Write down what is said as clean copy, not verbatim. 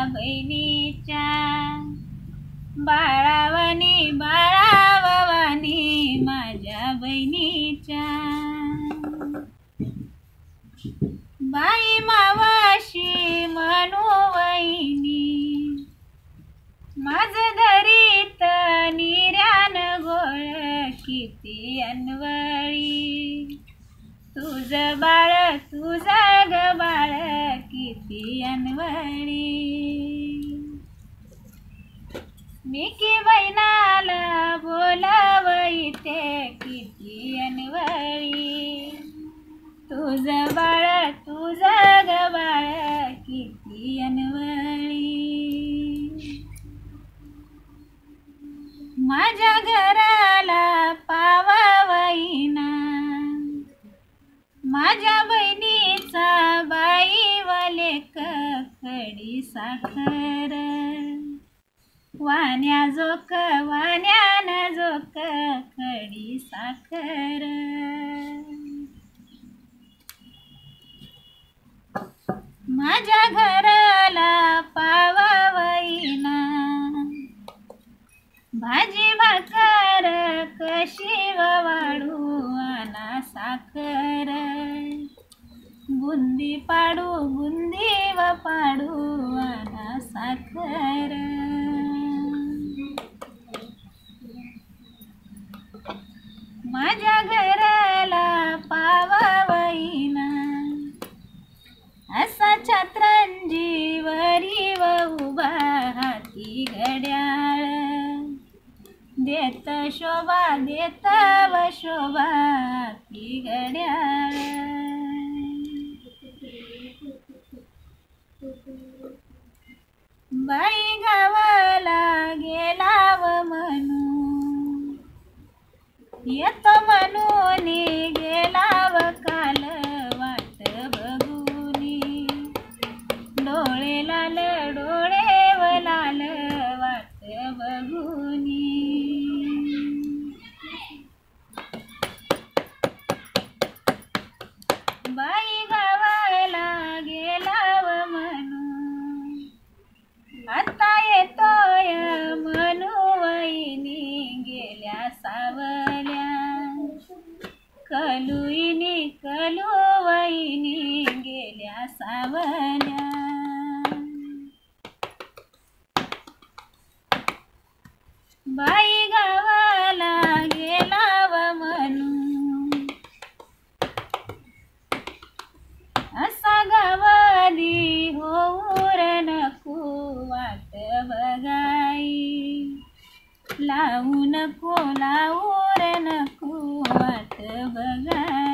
बहिणीच्या, बाळावणी बाळावणी माझ्या बहिणीच्या. बाई मावशी म्हणू वहिनी, माझं धरीत निऱ्यान गोळ किती अनवळी. तुझं बाळ तुझं ग बाळ किती अनवळी. मी की बहिणाला बोलवते किती अनवळी. तुझं बाळ तुझं ग बाळ किती अनवळी. माझ्या घराला पाववईना, माझ्या बहिणीचा बाई वलेक खडी साखर. वाण्या जोक वाण्यान जोक खडी साखर. माझ्या घराला पाववईना, भाजी भाकर कशी वाढू आणा साखर. बुंदी पाडू बुंदी व पाडू आणा साखर. माझ्या घराला पाववईना, असा छत्रंजी वरी व उभा हाती घड्याळ. देत शोभा देत व शोभा हाती घड्याळ. बाई गावाला गेला व म्हणू, येतो म्हणून गेला व काल वाट बघूनी. डोळे लाल डोळे व लाल वाट बघूनी. बाई गावाला गेला व म्हणू, आता येतोय म्हणू वहिनी गेल्या सावल्या. कलुईनी कलू वहिनी गेल्या सावल्या. बाई गावाला गेला व म्हणू, असा गावाली होऊर नको वाट बघाई. लावू नको लावूर नको वाट बघाई.